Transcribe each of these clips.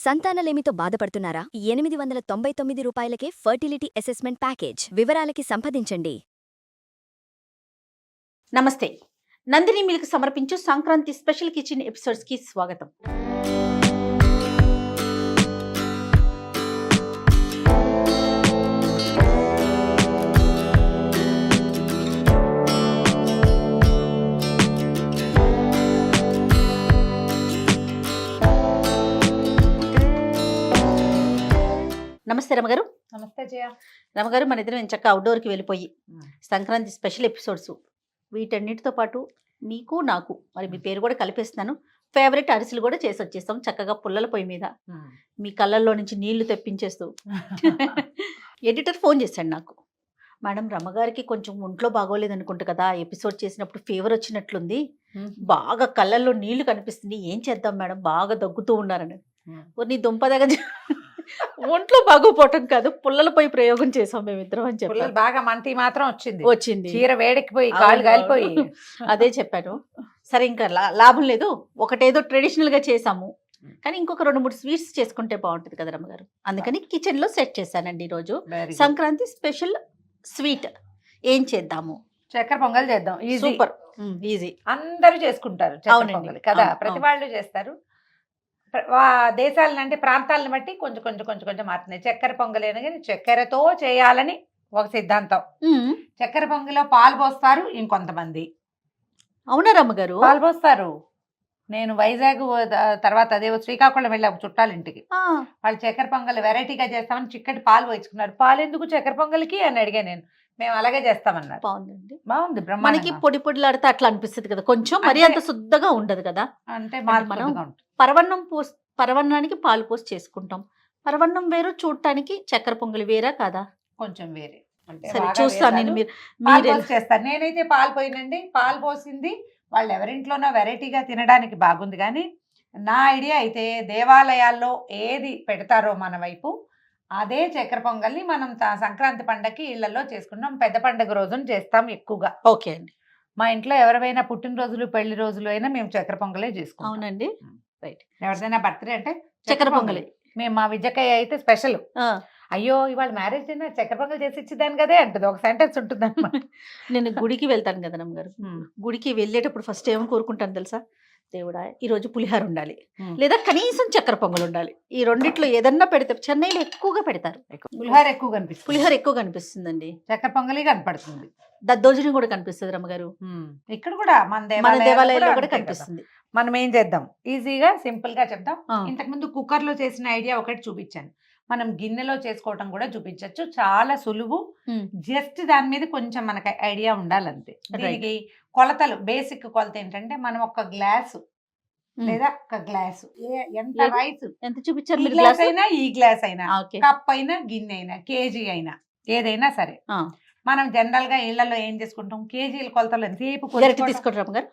సంతానలేమితో బాధపడుతున్నారా? 899 రూపాయలకే fertility assessment package. వివరాలకి సంప్రదించండి. నమస్తే. నందిని మిల్క్ సమర్పించు సంక్రాంతి స్పెషల్ కిచెన్ ఎపిసోడ్స్ కి స్వాగతం. నమస్తే రమగారు. నమస్తే జయ. రమగారు, మన ఇద్దరం చక్కగా అవుట్డోర్కి వెళ్ళిపోయి సంక్రాంతి స్పెషల్ ఎపిసోడ్స్ వీటన్నిటితో పాటు మీకు నాకు మరి మీ పేరు కూడా కలిపేస్తున్నాను, ఫేవరెట్ అరిసెలు కూడా చేసి వచ్చేస్తాం చక్కగా పుల్లల పొయ్యి మీద. మీ కళ్ళల్లో నుంచి నీళ్లు తెప్పించేస్తూ ఎడిటర్ ఫోన్ చేశాడు నాకు. మేడం, రమ్మగారికి కొంచెం ఒంట్లో బాగోలేదు అనుకుంటా కదా, ఎపిసోడ్ చేసినప్పుడు ఫీవర్ వచ్చినట్లుంది, బాగా కళ్ళల్లో నీళ్లు కనిపిస్తుంది, ఏం చేద్దాం మేడం, బాగా దగ్గుతూ ఉన్నారని. నీ దుంప దగ్గర ఒంట్లో బాగోపోవటం కాదు, పుల్లలపై ప్రయోగం చేసాం మేమిద్దరం అని చెప్పి. బాగా మంటి మాత్రం వచ్చింది, చీర వేడెక్కిపోయి కాళ్ళు కాలిపోయి. అదే చెప్పాను. సరే, ఇంకా లాభం లేదు, ఒకటేదో ట్రెడిషనల్ గా చేసాము, కానీ ఇంకొక 2-3 స్వీట్స్ చేసుకుంటే బాగుంటుంది కదా రమ్మగారు. అందుకని కిచెన్ లో సెట్ చేశానండి ఈరోజు సంక్రాంతి స్పెషల్ స్వీట్. ఏం చేద్దాము? చక్కెర పొంగల్ చేద్దాం. సూపర్ ఈజీ, అందరూ చేసుకుంటారు పొంగల్ కదా, ప్రతి వాళ్ళు చేస్తారు. దేశాలను అంటే ప్రాంతాలను బట్టి కొంచెం కొంచెం కొంచెం కొంచెం మారుతున్నాయి. చక్కెర పొంగలేను కానీ చక్కెరతో చేయాలని ఒక సిద్ధాంతం. చక్కెర పొంగలో పాలు పోస్తారు ఇంకొంతమంది. అవునా రమ్మగారు? పాలు పోస్తారు. నేను వైజాగ్ తర్వాత అదే శ్రీకాకుళం వెళ్ళాము చుట్టాలింటికి. వాళ్ళు చక్కెర పొంగల్ వెరైటీగా చేస్తామని చిక్కటి పాలు పోయించుకున్నారు. పాలు ఎందుకు చక్కెర పొంగల్కి అని అడిగా నేను. మేము అలాగే చేస్తామన్నారు. బాగుందండి, బాగుంది. మనకి పొడి పొడిలాడితే అట్లా అనిపిస్తుంది కదా, కొంచెం మరి అంత శుద్ధగా ఉండదు కదా. అంటే మనం పరవన్నానికి పాలు పోసి చేసుకుంటాం. పరవన్నం వేరు, చూడటానికి చక్కెర పొంగలి వేరా కాదా? కొంచెం వేరే. సరే చూస్తాను నేను. మీరు చేస్తారు, నేనైతే పాలు పోయినండి. పాలు పోసింది వాళ్ళు ఎవరింట్లోనో వెరైటీగా తినడానికి బాగుంది, కానీ నా ఐడియా అయితే దేవాలయాల్లో ఏది పెడతారో మన వైపు అదే చక్కెర పొంగల్ని మనం సంక్రాంతి పండగకి ఇళ్లలో చేసుకుంటాం. పెద్ద పండుగ రోజున చేస్తాం ఎక్కువగా. ఓకే అండి. మా ఇంట్లో ఎవరైనా పుట్టినరోజులు పెళ్లి రోజులు అయినా మేము చక్కెర పొంగలే చేసుకుంటాం. అవునండి, రైట్. ఎవరిదైనా బర్త్డే అంటే చక్కెర పొంగలి. మేము మా విజయకాయ అయితే స్పెషల్. అయ్యో ఇవాళ మ్యారేజ్ అయినా చక్కెర పొంగల్ చేసి ఇచ్చిదాన్ని కదే అంటది, ఒక సెంటెన్స్ ఉంటుంది అన్నమాట. నేను గుడికి వెళ్తాను కదా రమ్మగారు, గుడికి వెళ్ళేటప్పుడు ఫస్ట్ ఏమో కోరుకుంటాను తెలుసా? దేవుడా, ఈరోజు పులిహార ఉండాలి, లేదా కనీసం చక్కెర పొంగల్ ఉండాలి. ఈ రెండిట్లో ఏదన్నా పెడితే, చెన్నైలో ఎక్కువగా పెడతారు, పులిహార ఎక్కువ కనిపిస్తుంది. పులిహార ఎక్కువ కనిపిస్తుందండి, చక్కెర పొంగలి కనపడుతుంది, దద్దోజనం కూడా కనిపిస్తుంది రమ్మగారు. ఇక్కడ కూడా మన దేవాలయాల్లో కూడా కనిపిస్తుంది. మనం ఏం చేద్దాం, ఈజీగా సింపుల్ గా చెప్దాం. ఇంతకు ముందు కుక్కర్ లో చేసిన ఐడియా ఒకటి చూపించాను, మనం గిన్నెలో చేసుకోవటం కూడా చూపించవచ్చు. చాలా సులువు, జస్ట్ దాని మీద కొంచెం మనకి ఐడియా ఉండాలంతే. దీనికి కొలతలు, బేసిక్ కొలత ఏంటంటే మనం ఒక గ్లాసు లేదా ఒక గ్లాసు, ఎంత రైస్ ఎంత చూపించారు, ఈ గ్లాస్ అయినా ఈ గ్లాస్ అయినా, కప్ అయినా గిన్నె అయినా కేజీ అయినా ఏదైనా సరే, మనం జనరల్ గా ఇళ్లలో ఏం చేసుకుంటాం, కేజీల కొలతలు ఎంతసేపు తీసుకుంటాం కదా,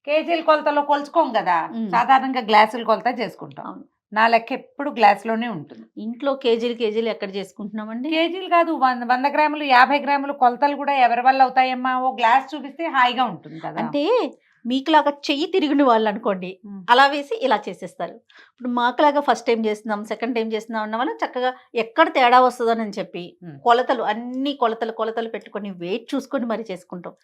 కేజీల కొలతలో కొలుచుకోం కదా, సాధారణంగా గ్లాసుల కొలత చేసుకుంటాం. నా లెక్క ఎప్పుడు గ్లాస్ లోనే ఉంటుంది. ఇంట్లో కేజీలు ఎక్కడ చేసుకుంటున్నామండి? కేజీలు కాదు, 100 గ్రాములు 50 గ్రాములు కొలతలు కూడా ఎవరి వల్ల అవుతాయమ్మా. ఓ గ్లాస్ చూపిస్తే హాయిగా ఉంటుంది కదా. అంటే మీకులాగా చెయ్యి తిరిగిన వాళ్ళు అనుకోండి, అలా వేసి ఇలా చేసేస్తారు. ఇప్పుడు మాకులాగా ఫస్ట్ టైం చేస్తున్నాం, సెకండ్ టైం చేస్తున్నాం అన్న వల్ల చక్కగా ఎక్కడ తేడా వస్తుందని చెప్పి కొలతలు, అన్ని కొలతలు పెట్టుకొని వెయిట్ చూసుకొని మరి చేసుకుంటాం.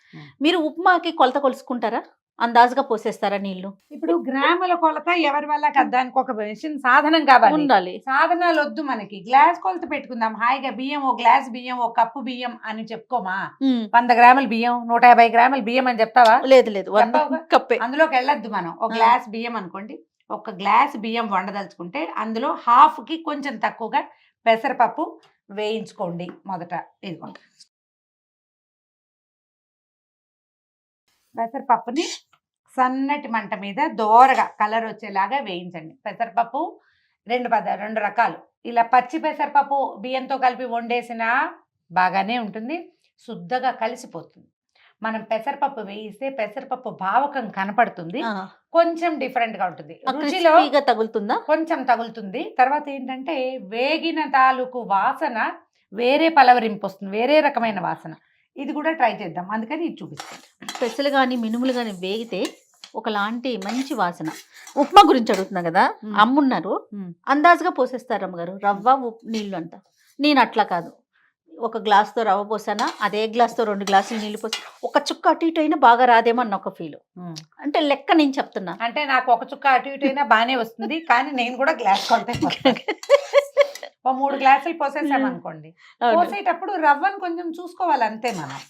మీరు ఉప్మాకి కొలత కొలుసుకుంటారా? అందాజుగా పోసేస్తారా నీళ్లు? ఇప్పుడు గ్రాముల కొలత ఎవరి వల్ల కదా, దానికి ఒక మెషిన్ సాధనం కావాలి, ఉండాలి. సాధనాలు వద్దు మనకి, గ్లాస్ కొలత పెట్టుకుందాం హాయిగా. బియ్యం ఓ గ్లాస్ బియ్యం, ఓ కప్పు బియ్యం అని చెప్పుకోమా. 100 గ్రాముల బియ్యం, 150 గ్రాముల బియ్యం అని చెప్తావా? లేదు, కప్పే. అందులోకి వెళ్ళొద్దు మనం. ఒక గ్లాస్ బియ్యం అనుకోండి, ఒక గ్లాస్ బియ్యం వండదలుచుకుంటే అందులో హాఫ్ కి కొంచెం తక్కువగా పెసరపప్పు వేయించుకోండి. మొదట ఇదిగోండి, పెసరపప్పుని సన్నటి మంట మీద దోరగా కలర్ వచ్చేలాగా వేయించండి. పెసరపప్పు రెండు రకాలు, ఇలా పచ్చి పెసరపప్పు బియ్యంతో కలిపి వండేసినా బాగానే ఉంటుంది, శుద్ధగా కలిసిపోతుంది. మనం పెసరపప్పు వేయిస్తే పెసరపప్పు భావకం కనపడుతుంది, కొంచెం డిఫరెంట్ గా ఉంటుంది, రుచిలో తగులుతుందా, కొంచెం తగులుతుంది. తర్వాత ఏంటంటే వేగిన తాలూకు వాసన వేరే పలవరింపు వస్తుంది, వేరే రకమైన వాసన. ఇది కూడా ట్రై చేద్దాం, అందుకని ఇది చూపిస్తాను. పెసలు కానీ మినుములు కానీ వేగితే ఒకలాంటి మంచి వాసన. ఉప్మా గురించి అడుగుతున్నా కదా, అమ్మున్నారు అందాజుగా పోసేస్తారు అమ్మగారు రవ్వ నీళ్ళు అంతా. నేను అట్లా కాదు, ఒక గ్లాస్తో రవ్వ పోసానా అదే గ్లాస్తో 2 గ్లాసులు నీళ్ళు పోసి ఒక చుక్క అటు ఇటు అయినా బాగా రాదేమో అన్న ఒక ఫీల్. అంటే లెక్క నేను చెప్తున్నా. అంటే నాకు ఒక చుక్క అటు ఇటు అయినా బాగానే వస్తుంది, కానీ నేను కూడా గ్లాస్ కొలతే ఓ 3 గ్లాసులు పోసేసాం అనుకోండి, పోసేటప్పుడు రవ్వను కొంచెం చూసుకోవాలి అంతే. మనం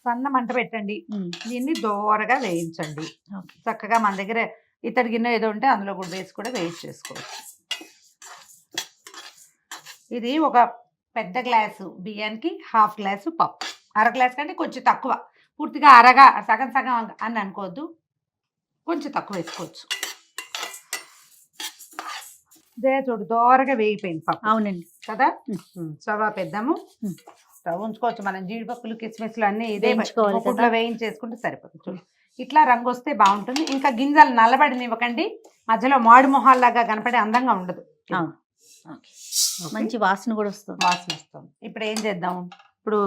సన్న మంట పెట్టండి, దీన్ని దోరగా వేయించండి. చక్కగా మన దగ్గర ఇత్తడి గిన్నె ఏదో ఉంటే అందులో కూడా వేసి కూడా వేయించేసుకోవచ్చు. ఇది ఒక పెద్ద గ్లాసు బియ్యానికి 1/2 గ్లాసు పప్పు, 1/2 గ్లాస్ కంటే కొంచెం తక్కువ, పూర్తిగా అరగా సగం సగం అని అనుకోవద్దు, కొంచెం తక్కువ వేసుకోవచ్చు. ఇదే చూడు దోరగా వేగిపోయింది పప్పు. అవునండి కదా. స్టవ్ పెద్దాము, స్టవ్ ఉంచుకోవచ్చు. మనం జీడిపప్పులు కిస్మిస్లు అన్నీ ఇదే వేయించుకోవాలి, వేయించేసుకుంటే సరిపోతుంది. చూడు ఇట్లా రంగు వస్తే బాగుంటుంది. ఇంకా గింజలు నల్లబడినివ్వకండి, మధ్యలో మాడు మొహాల్లాగా కనపడే అందంగా ఉండదు. మంచి వాసన కూడా వస్తుంది. వాసన వస్తుంది. ఇప్పుడు ఏం చేద్దాం, ఇప్పుడు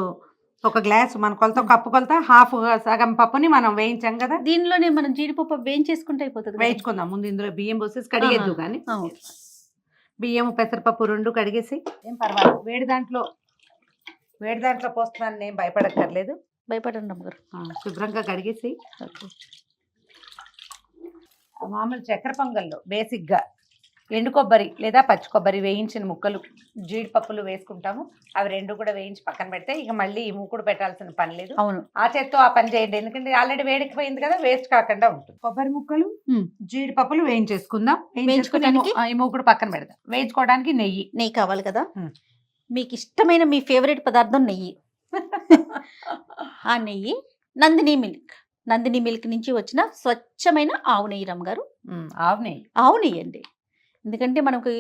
ఒక గ్లాస్ మన కొలత కప్పు కొలత 1/2 సగం పప్పుని మనం వేయించాం కదా, దీనిలోనే మనం జీడిపప్పు వేయించేసుకుంటే అయిపోతుంది. వేయించుకుందాం. ముందు ఇందులో బియ్యం పోసేసి కడిగేద్దు, కానీ బియ్యం పెసరపప్పు 2 కడిగేసి ఏం పర్వాలేదు. వేడి దాంట్లో పోస్తున్నాను, నేను భయపడక్కర్లేదు. భయపడండి అమ్మగారు. శుభ్రంగా కడిగేసి మామూలు చక్కెర పొంగల్లో బేసిక్గా ఎండు కొబ్బరి లేదా పచ్చి కొబ్బరి వేయించిన ముక్కలు, జీడిపప్పులు వేసుకుంటాము. అవి 2 కూడా వేయించి పక్కన పెడితే ఇక మళ్ళీ ఈ మూకుడు పెట్టాల్సిన పని లేదు. అవును, ఆ చేత్తో ఆ పని చేయండి, ఎందుకంటే ఆల్రెడీ వేడికిపోయింది కదా, వేస్ట్ కాకుండా ఉంటుంది. కొబ్బరి ముక్కలు జీడిపప్పులు వేయించేసుకుందాం. వేయించుకోవడానికి ఈ మూకుడు పక్కన పెడదాం. వేయించుకోవడానికి నెయ్యి కావాలి కదా. మీకు ఇష్టమైన మీ ఫేవరెట్ పదార్థం నెయ్యి. ఆ నెయ్యి నందిని మిల్క్ నుంచి వచ్చిన స్వచ్ఛమైన ఆవు నెయ్యి రమ్మగారు. ఆవు నెయ్యి అండి. ఎందుకంటే మనకి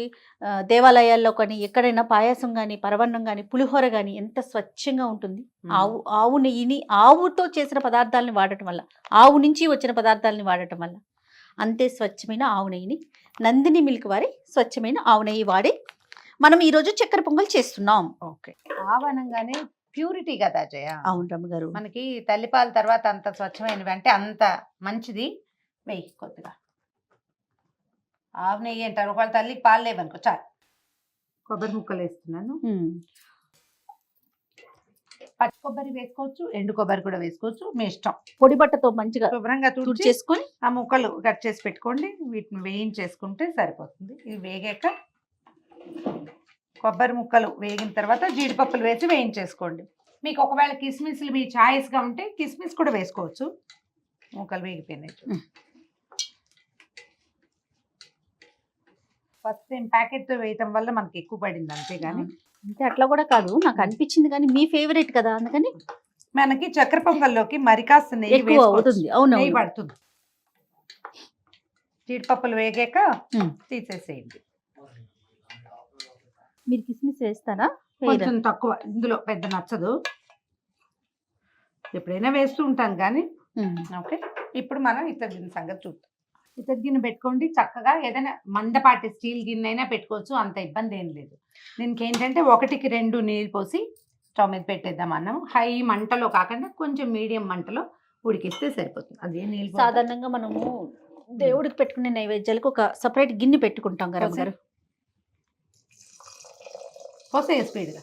దేవాలయాల్లో కానీ ఎక్కడైనా పాయసం కానీ పరవన్నం కానీ పులిహోర కానీ ఎంత స్వచ్ఛంగా ఉంటుంది. ఆవు నెయ్యిని ఆవుతో చేసిన పదార్థాలని వాడటం వల్ల, ఆవు నుంచి వచ్చిన పదార్థాలని వాడటం వల్ల అంతే స్వచ్ఛమైన ఆవు నెయ్యిని నందిని మిల్క్ వారి స్వచ్ఛమైన ఆవు నెయ్యి వాడి మనం ఈరోజు చక్కెర పొంగల్ చేస్తున్నాం. ఓకే, ఆవు అనగానే ప్యూరిటీ కదా జయ. అవును రమ్మగారు, మనకి తల్లిపాల తర్వాత అంత స్వచ్ఛమైనవి అంటే అంత మంచిది. వెయ్యి కొద్దిగా ఆవు నెయ్యి అంటారు, ఒకవేళ తల్లికి పాలు లేవనుకో చాలు. కొబ్బరి ముక్కలు వేస్తున్నాను. పచ్చి కొబ్బరి వేసుకోవచ్చు, ఎండు కొబ్బరి కూడా వేసుకోవచ్చు, మీ ఇష్టం. పొడి బట్టతో మంచిగా శుభ్రంగా చేసుకొని ఆ ముక్కలు కట్ చేసి పెట్టుకోండి. వీటిని వేయించేసుకుంటే సరిపోతుంది. ఇవి వేగాక కొబ్బరి ముక్కలు వేగిన తర్వాత జీడిపప్పులు వేసి వేయించేసుకోండి. మీకు ఒకవేళ కిస్మిస్లు మీ చాయిస్గా ఉంటే కిస్మిస్ కూడా వేసుకోవచ్చు. ముక్కలు వేగిపోయినాయి. ఫస్ట్ టైం ప్యాకెట్తో వేయటం వల్ల మనకి ఎక్కువ పడింది, అంతేగాని అంటే అట్లా కూడా కాదు, నాకు అనిపించింది. కానీ మీ ఫేవరెట్ కదా, అందుకని మనకి చక్కెర పొంగల్లోకి మరి కాస్త నెయ్యి అవుతుంది. అవును, నెయ్యి పడుతుంది. జీడిపప్పులు వేగాక తీసేసేయండి. మీరు కిస్మిస్ వేస్తారా? కొంచెం తక్కువ, ఇందులో పెద్ద నచ్చదు, ఎప్పుడైనా వేస్తూ ఉంటాను కానీ. ఓకే, ఇప్పుడు మనం ఇతర సంగతి చూద్దాం. ఇతర గిన్నె పెట్టుకోండి. చక్కగా ఏదైనా మందపాటి స్టీల్ గిన్నె అయినా పెట్టుకోవచ్చు, అంత ఇబ్బంది ఏం లేదు. దీనికి ఏంటంటే 1కి 2 నీళ్ళు పోసి స్టవ్ మీద పెట్టేద్దాం. అన్నం హై మంటలో కాకుండా కొంచెం మీడియం మంటలో ఉడికిస్తే సరిపోతుంది. అదే నీళ్ళు సాధారణంగా మనము దేవుడికి పెట్టుకునే నైవేద్యాలకు ఒక సపరేట్ గిన్నె పెట్టుకుంటాం కదా గారు. పోసే స్పీడ్గా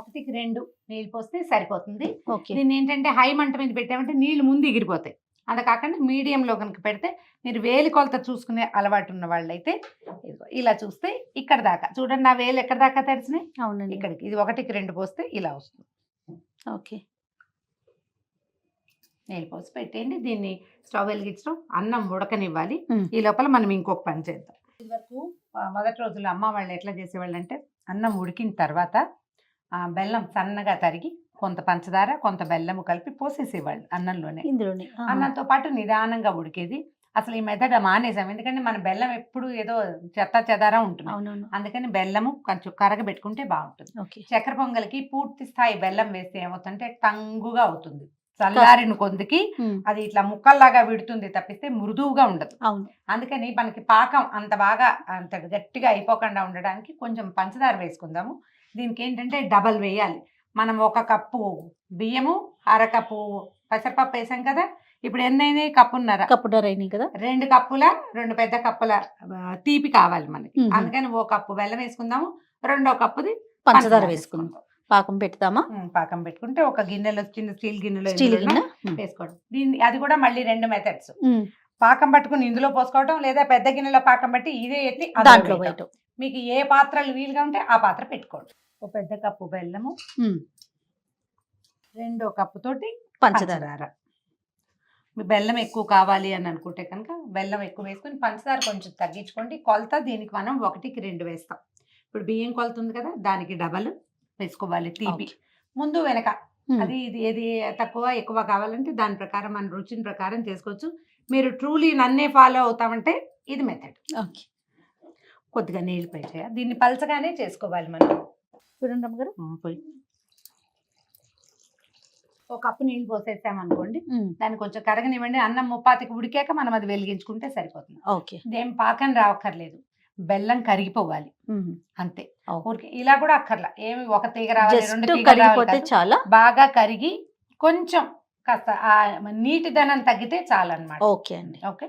1కి 2 నీళ్ళు పోస్తే సరిపోతుంది. దీన్ని ఏంటంటే హై మంట మీద పెట్టామంటే నీళ్ళు ముందు ఎగిరిపోతాయి. అంత కాకుండా మీడియంలో కనుక పెడితే, మీరు వేలి కొలత చూసుకునే అలవాటు ఉన్న వాళ్ళు అయితే ఇలా చూస్తే ఇక్కడ దాకా చూడండి, నా వేలు ఎక్కడ దాకా తెరిచినాయి. అవునండి, ఇక్కడికి. ఇది 1కి 2 పోస్తే ఇలా వస్తుంది. ఓకే, నీళ్ళు పోసి పెట్టేయండి. దీన్ని స్టవ్ వెలిగించడం, అన్నం ఉడకనివ్వాలి. ఈ లోపల మనం ఇంకొక పని చేద్దాం. ఇదివరకు మొదటి రోజుల్లో అమ్మ వాళ్ళు ఎట్లా చేసేవాళ్ళు అంటే, అన్నం ఉడికిన తర్వాత బెల్లం సన్నగా తరిగి కొంత పంచదార కొంత బెల్లము కలిపి పోసేసేవాళ్ళు అన్నంలోనే. ఇందులోనే అన్నంతో పాటు నిదానంగా ఉడికేది. అసలు ఈ మెథడ్ మానేసాం, ఎందుకంటే మన బెల్లం ఎప్పుడు ఏదో చెదారం ఉంటుంది. అందుకని బెల్లము కొంచెం కరగబెట్టుకుంటే బాగుంటుంది. చక్కెర పొంగల్కి పూర్తి స్థాయి బెల్లం వేస్తే ఏమవుతుందంటే టంగుగా అవుతుంది. చల్లారిన కొందికి అది ఇట్లా ముక్కల్లాగా విడుతుంది తప్పిస్తే మృదువుగా ఉండదు. అందుకని మనకి పాకం అంత బాగా అంత గట్టిగా అయిపోకుండా ఉండడానికి కొంచెం పంచదార వేసుకుందాము. దీనికి ఏంటంటే డబల్ వేయాలి. మనం 1 కప్పు బియ్యము, అరకప్పు పెసరపప్పు వేసాం కదా. ఇప్పుడు ఎన్నైనా కప్పున్నర, కప్పున్నర అయినాయి కదా. 2 కప్పుల 2 పెద్ద కప్పుల తీపి కావాలి మనకి. అందుకని 1 కప్పు బెల్లం వేసుకుందాము, 2 కప్పుది పంచదార వేసుకుందాం. పాకం పెడతామా? పాకం పెట్టుకుంటే ఒక గిన్నెలో, చిన్న స్టీల్ గిన్నెలో స్టీల్ గిన్నె వేసుకోవడం. అది కూడా మళ్ళీ 2 మెథడ్స్. పాకం పట్టుకుని ఇందులో పోసుకోవటం, లేదా పెద్ద గిన్నెలో పాకం పట్టి ఇదే ఎత్తి దాంట్లో వేయటం. మీకు ఏ పాత్రలు వీలుగా ఉంటే ఆ పాత్ర పెట్టుకోండి. ఒక పెద్ద కప్పు బెల్లము, 2 కప్పు తోటి పంచదార. మీ బెల్లం ఎక్కువ కావాలి అని అనుకుంటే కనుక బెల్లం ఎక్కువ వేసుకొని పంచదార కొంచెం తగ్గించుకోండి. కొలత దీనికి మనం 1కి 2 వేస్తాం. ఇప్పుడు బియ్యం కొలత ఉంది కదా, దానికి డబల్ వేసుకోవాలి తీపి. ముందు వెనక అది ఇది ఏది తక్కువ ఎక్కువ కావాలంటే దాని ప్రకారం మన రుచిని ప్రకారం చేసుకోవచ్చు. మీరు ట్రూలీ నన్నే ఫాలో అవుతామంటే ఇది మెథడ్. కొద్దిగా నీళ్ళు పోయి దీన్ని పలచగానే చేసుకోవాలి మనం. చూడండి అమ్మగారు, పోయి 1 కప్పు నీళ్ళు పోసేసామనుకోండి, దాన్ని కొంచెం కరగనివ్వండి. అన్నం ముప్పాతికి ఉడికాక మనం అది వెలిగించుకుంటే సరిపోతుంది. ఓకే, ఇదేం పాకం రావక్కర్లేదు, బెల్లం కరిగిపోవాలి అంతే. ఊరికి ఇలా కూడా అక్కర్లా, ఏమి 1 తీగ రావాలి 2 తీగ కరిగిపోతే చాలా బాగా కరిగి కొంచెం కాస్త ఆ నీటిదనం తగ్గితే చాలన్నమాట. ఓకే అండి. ఓకే,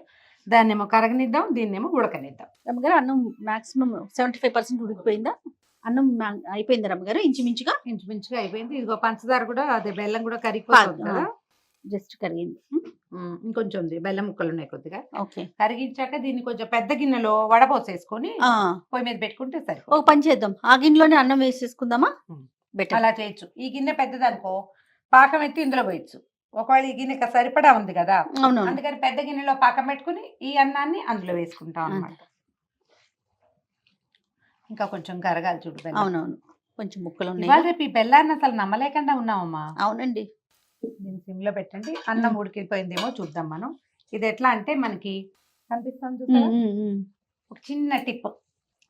దాన్నేమో కరగనిద్దాం, దీన్నేమో ఉడకనిద్దాం. రమ్మగారు అన్నం మాక్సిమం 75% ఉడికిపోయిందా? అన్నం అయిపోయిందా రమ్మగారు? ఇంచుమించుగా అయిపోయింది. ఇదిగో పంచదార కూడా, అదే బెల్లం కూడా కరిగిపోతుంది కదా, జస్ట్ కరిగింది. ఇంకొంచెం ఉంది, బెల్లం ముక్కలు ఉన్నాయి కొద్దిగా. ఓకే, కరిగించాక దీన్ని కొంచెం పెద్ద గిన్నెలో వడపోసేసుకొని పొయ్యి మీద పెట్టుకుంటే సరే. ఒక పని చేద్దాం, ఆ గిన్నెలోనే అన్నం వేసేసుకుందామా? అలా చేయొచ్చు. ఈ గిన్నె పెద్దదనుకో పాకం ఎత్తి ఇందులో పోయచ్చు. ఒకవేళ ఈ గిన్నె సరిపడా ఉంది కదా, అందుకని పెద్ద గిన్నెలో పాకం పెట్టుకుని ఈ అన్నాన్ని అందులో వేసుకుంటాం అన్నమాట. ఇంకా కొంచెం కరగాలి చూడు. అవునవును, కొంచెం ముక్కలు ఉన్నాయి. రేపు ఈ బెల్లాన్ని అసలు నమ్మలేకుండా ఉన్నామమ్మా. అవునండి. దీన్ని సిమ్ లో పెట్టండి. అన్నం ఉడికిపోయిందేమో చూద్దాం మనం. ఇది ఎట్లా అంటే మనకి కనిపిస్తుంది, ఒక చిన్న టిప్.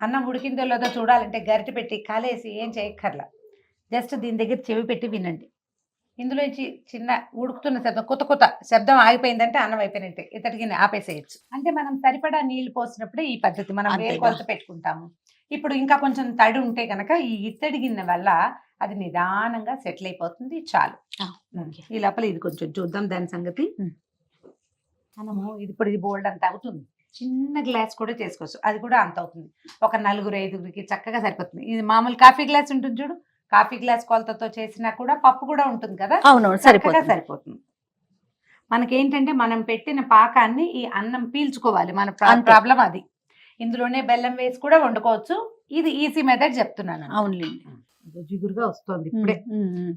అన్నం ఉడికిందో లేదో చూడాలంటే గరిటె పెట్టి కాలేసి ఏం చేయక్కర్లా, జస్ట్ దీని దగ్గర చెవి పెట్టి వినండి. ఇందులో చిన్న ఉడుకుతున్న శబ్దం, కొత్త శబ్దం ఆగిపోయిందంటే అన్నం అయిపోయినట్టే, ఇతడికి ఆపేసేయచ్చు. అంటే మనం సరిపడా నీళ్లు పోసినప్పుడే ఈ పద్ధతి మనం వేరు కొలత పెట్టుకుంటాము. ఇప్పుడు ఇంకా కొంచెం తడి ఉంటే కనుక ఈ ఇత్తడి గిన్నె వల్ల అది నిదానంగా సెటిల్ అయిపోతుంది. చాలు. ఈ లోపల ఇది కొంచెం చూద్దాం దాని సంగతి. మనము ఇప్పుడు ఇది బోల్డ్ అంత అవుతుంది. చిన్న గ్లాస్ కూడా చేసుకోవచ్చు, అది కూడా అంత అవుతుంది. ఒక 4-5కి చక్కగా సరిపోతుంది. ఇది మామూలు కాఫీ గ్లాస్ ఉంటుంది చూడు, కాఫీ గ్లాస్ కొలతతో చేసినా కూడా పప్పు కూడా ఉంటుంది కదా, సరిపోతుంది. మనకేంటంటే మనం పెట్టిన పాకాన్ని ఈ అన్నం పీల్చుకోవాలి. మన ప్రాబ్లం అది. ఇందులోనే బెల్లం వేసి కూడా వండుకోవచ్చు. ఇది ఈజీ మెథడ్ చెప్తున్నాను. అవునులేండి. జిగురుగా వస్తుంది ఇప్పుడే,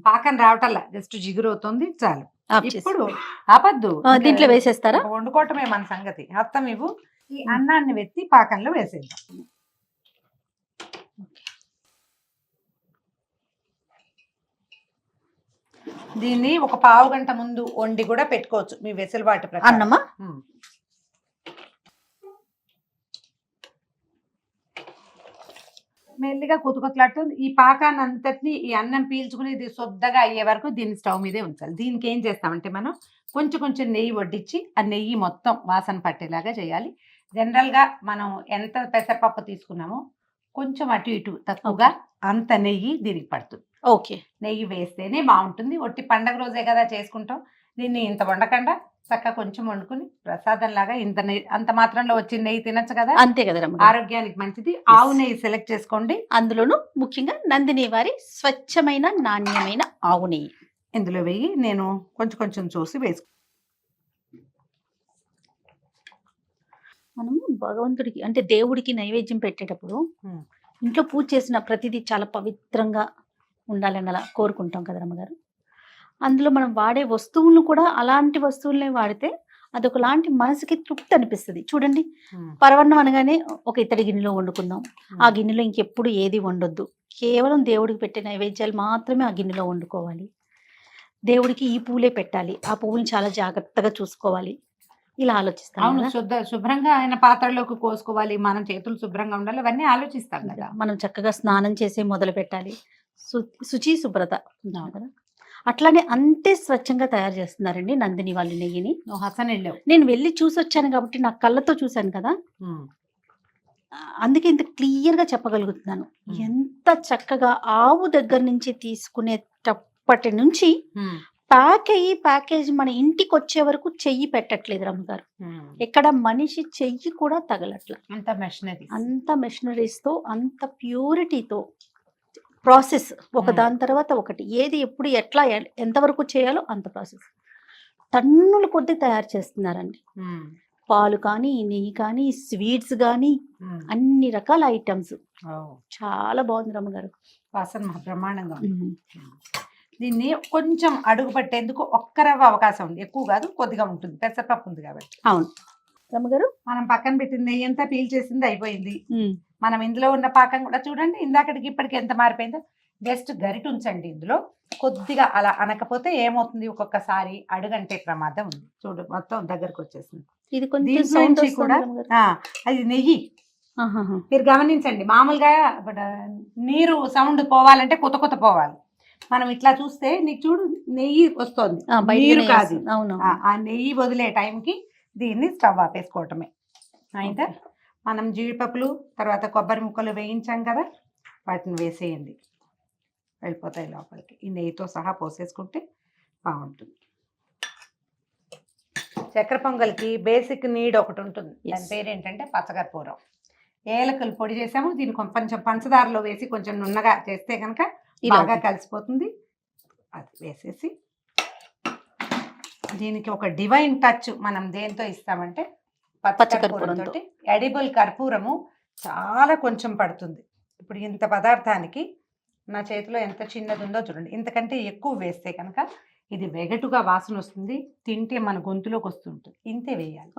పాకం రావటల్లా, జస్ట్ జిగురు అవుతుంది, చాలు. ఇప్పుడు ఆపద్దు, దీంట్లో వేసేస్తారా? వండుకోవటమే మన సంగతి. అత్తం ఇవ్వు, ఈ అన్నాన్ని వెత్తి పాకంలో వేసేద్దాం. దీన్ని ఒక పావు గంట ముందు వండి కూడా పెట్టుకోవచ్చు మీ వెసులుబాటు ప్రకారం. అన్నమా మెల్లిగా కుతుకుతలాడుతుంది. ఈ పాకాన్ని అంతటిని ఈ అన్నం పీల్చుకుని ఇది శుద్ధగా అయ్యే వరకు దీన్ని స్టవ్ మీదే ఉంచాలి. దీనికి ఏం చేస్తామంటే మనం కొంచెం నెయ్యి వడ్డించి ఆ నెయ్యి మొత్తం వాసన పట్టేలాగా చేయాలి. జనరల్గా మనం ఎంత పెసరపప్పు తీసుకున్నామో కొంచెం అటు ఇటు తక్కువగా అంత నెయ్యి దీనికి పడుతుంది. ఓకే, నెయ్యి వేస్తేనే బాగుంటుంది. ఒట్టి పండగ రోజే కదా చేసుకుంటాం. దీన్ని ఇంత వండకుండా చక్కగా కొంచెం వండుకుని ప్రసాదం లాగా ఇంత నెయ్యి, అంత మాత్రంలో వచ్చిన నెయ్యి తినచ్చు కదా. అంతే కదా, ఆరోగ్యానికి మంచిది. ఆవు నెయ్యి సెలెక్ట్ చేసుకోండి. అందులోనూ ముఖ్యంగా నందిని వారి స్వచ్ఛమైన నాణ్యమైన ఆవు నెయ్యి ఇందులో వేయి. నేను కొంచెం చూసి వేసుకు. మనము భగవంతుడికి అంటే దేవుడికి నైవేద్యం పెట్టేటప్పుడు ఇంట్లో పూజ చేసిన ప్రతిదీ చాలా పవిత్రంగా ఉండాలని అలా కోరుకుంటాం కదా రమ్మగారు. అందులో మనం వాడే వస్తువులను కూడా అలాంటి వస్తువులనే వాడితే అదొకలాంటి మనసుకి తృప్తి అనిపిస్తుంది. చూడండి, పరవన్నం అనగానే ఒక ఇత్తడి గిన్నెలో వండుకుందాం, ఆ గిన్నెలో ఇంకెప్పుడు ఏది వండొద్దు, కేవలం దేవుడికి పెట్టే నైవేద్యాలు మాత్రమే ఆ గిన్నెలో వండుకోవాలి, దేవుడికి ఈ పూలే పెట్టాలి, ఆ పువ్వుని చాలా జాగ్రత్తగా చూసుకోవాలి, ఇలా ఆలోచిస్తాం. అవును, శుభ్రంగా ఆయన పాత్రలోకి కోసుకోవాలి, మనం చేతులు శుభ్రంగా ఉండాలి, అవన్నీ ఆలోచిస్తాం కదా. మనం చక్కగా స్నానం చేసే మొదలు పెట్టాలి, శుచి శుభ్రత కదా. అట్లానే అంతే స్వచ్ఛంగా తయారు చేస్తున్నారండి నందిని వాళ్ళ నెయ్యిని. నేను వెళ్ళి చూసి వచ్చాను కాబట్టి నా కళ్ళతో చూశాను కదా, అందుకే ఇంత క్లియర్ గా చెప్పగలుగుతున్నాను. ఎంత చక్కగా ఆవు దగ్గర నుంచి తీసుకునేటప్పుడు అప్పటి నుంచి ప్యాక్ అయ్యి ప్యాకేజ్ మన ఇంటికి వచ్చే వరకు చెయ్యి పెట్టట్లేదు రమ్మగారు. ఎక్కడ మనిషి చెయ్యి కూడా తగలట్ల. అంత మెషినరీ. అంత మెషినరీస్ తో, అంత ప్యూరిటీతో ప్రాసెస్ ఒక దాని తర్వాత ఒకటి, ఏది ఎప్పుడు ఎట్లా ఎంతవరకు చేయాలో అంత ప్రాసెస్. టన్నుల కొద్దీ తయారు చేస్తున్నారండి. పాలు కానీ, నెయ్యి కానీ, స్వీట్స్ కానీ, అన్ని రకాల ఐటమ్స్. చాలా బాగుంది రమ్మగారు. వాసన బ్రహ్మాండంగా ఉంది. దీన్ని కొంచెం అడుగు పట్టేందుకు ఒక్క రవ్వ అవకాశం ఉంది, ఎక్కువ కాదు, కొద్దిగా ఉంటుంది, పెసరపప్పు ఉంది కాబట్టి. అవును రమ్మగారు. మనం పక్కన పెట్టిన నెయ్యి అంతా పీల్ చేసింది అయిపోయింది. మనం ఇందులో ఉన్న పాకం కూడా చూడండి, ఇందాకటికి ఇప్పటికి ఎంత మారిపోయిందో. జస్ట్ గరిట ఉంచండి ఇందులో, కొద్దిగా అలా అనకపోతే ఏమవుతుంది, ఒక్కొక్కసారి అడుగంటే ప్రమాదం ఉంది. చూడు మొత్తం దగ్గరకు వచ్చేసింది. ఇది కొంచెం దీంట్లో sound నుంచి వస్తుంది కూడా రమ్మగారు. అది నెయ్యి. ఆహాహా. మీరు గమనించండి, మామూలుగా నీరు సౌండ్ పోవాలంటే కొత్త కొత్త పోవాలి. మనం ఇట్లా చూస్తే నీకు చూడు నెయ్యి వస్తుంది, బయటికి నీరు నెయ్యి కాదు. వస్తుంది. అవును. ఆ నెయ్యి వదిలే టైంకి దీన్ని స్టవ్ ఆపేసుకోవటమే. అయితే మనం జీడిపప్పులు తర్వాత కొబ్బరి ముక్కలు వేయించాం కదా, వాటిని వేసేయండి, వెళ్ళిపోతాయి లోపలికి. ఈ నెయ్యితో సహా పోసేసుకుంటే బాగుంటుంది. చక్కెర పొంగల్కి బేసిక్ నీడ్ ఒకటి ఉంటుంది, దాని పేరు ఏంటంటే పచ్చకర్పూరం. ఏలకలు పొడి చేసాము, దీన్ని కొంచెం పంచదారలో వేసి కొంచెం నున్నగా చేస్తే కనుక బాగా కలిసిపోతుంది. అది వేసేసి దీనికి ఒక డివైన్ టచ్ మనం దేంతో ఇస్తామంటే పచ్చకర్పూరంతో. ఎడిబుల్ కర్పూరము చాలా కొంచెం పడుతుంది. ఇప్పుడు ఇంత పదార్థానికి నా చేతిలో ఎంత చిన్నది ఉందో చూడండి, ఇంతకంటే ఎక్కువ వేస్తే కనుక ఇది వెగటుగా వాసన వస్తుంది, తింటే మన గొంతులోకి వస్తుంటుంది. ఇంతే వేయాలి.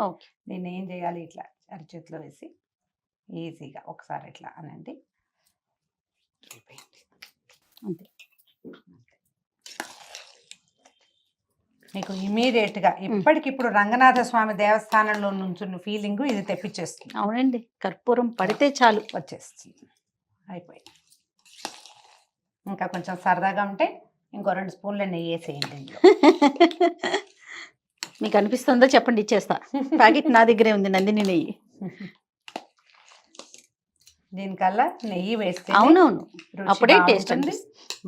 దీన్ని ఏం చేయాలి, ఇట్లా అరిచేతిలో వేసి ఈజీగా ఒకసారి ఇట్లా అనండి, అంతే. మీకు ఇమీడియట్గా ఇప్పటికిప్పుడు రంగనాథ స్వామి దేవస్థానంలో నుంచున్న ఫీలింగ్ ఇది తెప్పించేస్తుంది. అవునండి, కర్పూరం పడితే చాలు వచ్చేస్తుంది. అయిపోయింది. ఇంకా కొంచెం సరదాగా ఉంటే ఇంకో 2 స్పూన్ల నెయ్యి వేసేయండి ఇందులో. మీకు అనిపిస్తుందో చెప్పండి, ఇచ్చేస్తా. ప్యాకెట్ నా దగ్గరే ఉంది, నందిని నెయ్యి. దీనికల్లా నెయ్యి వేస్తే అవునవును, అప్పుడే టేస్ట్ ఉంది,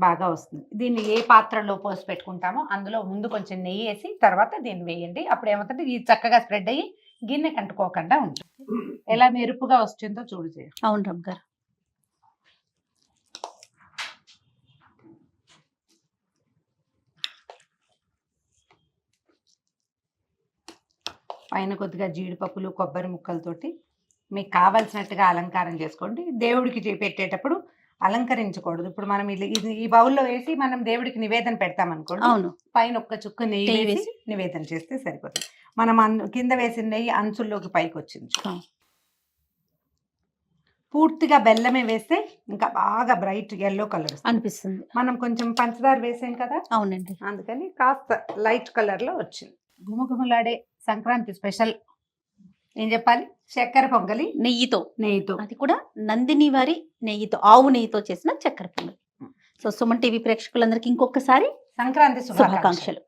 బాగా వస్తుంది. దీన్ని ఏ పాత్రలో పోసి పెట్టుకుంటామో అందులో ముందు కొంచెం నెయ్యి వేసి తర్వాత దీన్ని వేయండి. అప్పుడు ఏమవుతుంది, ఇది చక్కగా స్ప్రెడ్ అయ్యి గిన్నె కంటుకోకుండా ఉంటుంది. ఎలా మెరుపుగా వస్తుందో చూడు. అవును రమ్మగారు. పైన కొద్దిగా జీడిపప్పులు కొబ్బరి ముక్కలతోటి మీకు కావలసినట్టుగా అలంకారం చేసుకోండి. దేవుడికి పెట్టేటప్పుడు అలంకరించకూడదు. ఇప్పుడు మనం ఇది ఈ బౌల్లో వేసి మనం దేవుడికి నివేదన పెడతాం అనుకోండి, అవును, పైన ఒక్క చుక్క నెయ్యి వేసి నివేదన చేస్తే సరిపోతుంది. మనం కింద వేసిన నెయ్యి అంచుల్లోకి పైకి వచ్చింది. పూర్తిగా బెల్లమే వేస్తే ఇంకా బాగా బ్రైట్ ఎల్లో కలర్ అనిపిస్తుంది. మనం కొంచెం పంచదార వేసాం కదా, అవునండి, అందుకని కాస్త లైట్ కలర్ లో వచ్చింది. గుమగుమలాడే సంక్రాంతి స్పెషల్ ఏం చెప్పాలి, చక్కెర పొంగలి నెయ్యితో. అది కూడా నందిని వారి నెయ్యితో, ఆవు నెయ్యితో చేసిన చక్కెర పొంగలి. సో సుమన్ టీవీ ప్రేక్షకులందరికీ ఇంకొకసారి సంక్రాంతి శుభాకాంక్షలు.